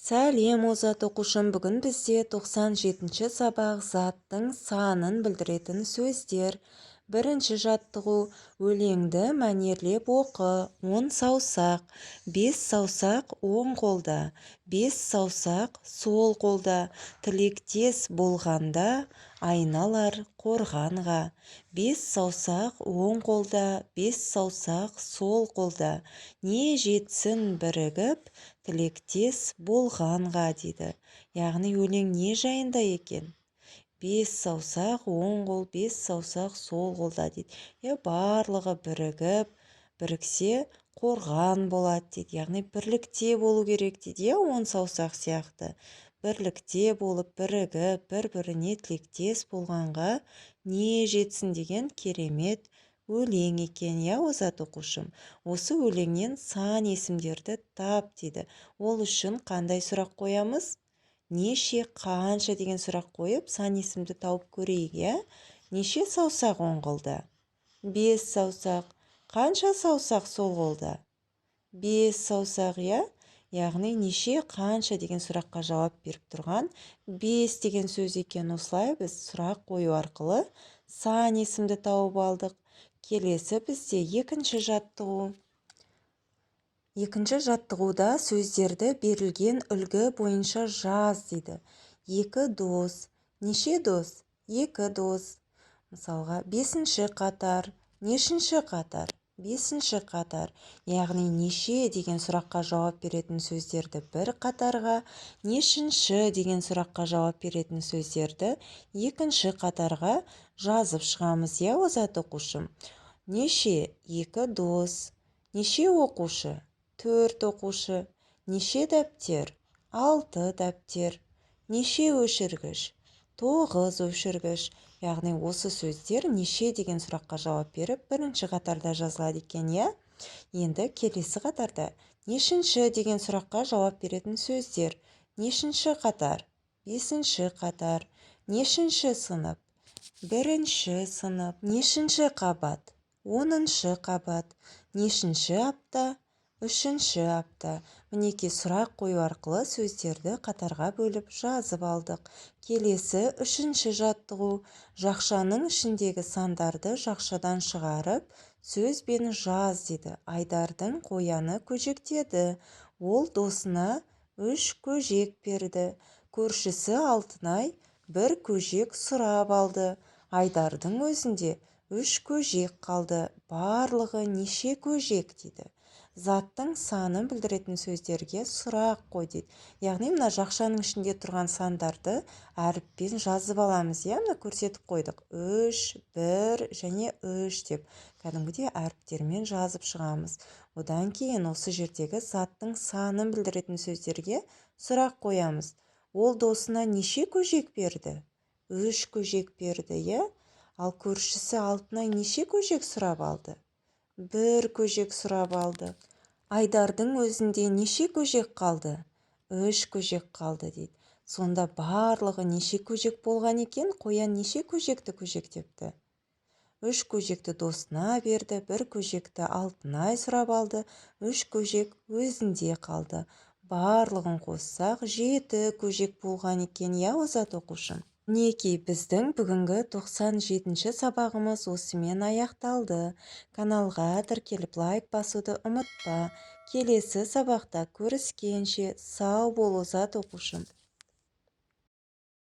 Сәлем озат оқушым, бүгін бізде 97-ші сабақ заттың санын білдіретін сөздер. Бірінші жаттығу: өлеңді мәнерлеп оқы. 10 саусақ. 5 саусақ оң қолда, 5 саусақ сол қолда. Тілектес болғанда айналар қорғанға. 5 саусақ оң қолда, 5 саусақ сол қолда. Не жетсін бірігіп, тілектес болғанға дейді. Яғни өлең не жайында екен? 5 саусақ оң қол, 5 саусақ сол қолда дейді. Барлығы бірігіп, біріксе қорған болады дейді. Яғни бірлікте болу керек дейді. 10 саусақ сияқты. Бірлікте болып, бірігіп, бір-біріне тілектес болғанға не жетсін деген керемет өлең екен, озат оқушым. Осы өлеңнен сан есімдерді тап дейді. Ол үшін қандай сұрақ қоямыз? Неше, қанша деген сұрақ қойып, сан есімді тауып көрейік, Неше саусақ оң қолда? 5 саусақ. Қанша саусақ сол қолда? 5 саусақ, Яғни неше, қанша деген сұраққа жауап беріп тұрған 5 деген сөз екен. Осылай біз сұрақ қою арқылы сан есімді тауып алдық. Келесі бізде екінші жаттығу. Екінші жаттығуда сөздерді берілген үлгі бойынша жаз дейді. 2 дос. Неше дос? 2 дос. Мысалға, 5-ші қатар. Нешінші қатар? 5-ші қатар. Яғни неше деген сұраққа жауап беретін сөздерді бір қатарға, нешінші деген сұраққа жауап беретін сөздерді екінші қатарға жазып шығамыз, озат оқушым. Неше? 2 дос. Неше оқушы? 4 оқушы. Неше дәптер? 6 дәптер. Неше өшіргіш? 9 өшіргіш. Яғни осы сөздер неше деген сұраққа жауап беріп, бірінші қатарда жазылады екен, Енді келесі қатарда нешінші деген сұраққа жауап беретін сөздер. Нешінші қатар? 5-ші қатар. Нешінші сынып? 1-ші сынып. Нешінші қабат? 10-шы қабат. Нешінші апта? 3-ші апта. Мінеки сұрақ қою арқылы сөздерді қатарға бөліп жазып алдық. Келесі 3-ші жаттығу. Жақшаның ішіндегі сандарды жақшадан шығарып, сөзбен жаз дейді. Айдардың қояны көжектеді. Ол досына 3 көжек берді. Көршісі Алтынай 1 көжек сұрап алды. Айдардың өзінде 3 көжек қалды. Барлығы неше көжек дейді. Заттың санын білдіретін сөздерге сұрақ қой дейді. Яғни мына жақшаның ішінде тұрған сандарды әріппен жазып аламыз, мына көрсетіп қойдық. 3, 1 және 3 деп кәдімгідей әріптермен жазып шығамыз. Одан кейін осы жердегі заттың санын білдіретін сөздерге сұрақ қоямыз. Ол досына неше көжек берді? 3 көжек берді, Ал көршісі Алтынай неше көжек сұрап алды? 1 көжек сұрап алды. Айдардың өзінде неше көжек қалды? 3 көжек қалды дейді. Сонда барлығы неше көжек болған екен? Қоян неше көжекті көжектепті? 3 көжекті досына берді, 1 көжекті Алтынай сұрап алды, 3 көжек өзінде қалды. Барлығын қоссақ 7 көжек болған екен, озат оқушым. Мінекей біздің бүгінгі 97-ші сабағымыз осымен аяқталды. Каналға тіркеліп лайк басуды ұмытпа. Келесі сабақта көріскенше сау бол озат оқушым.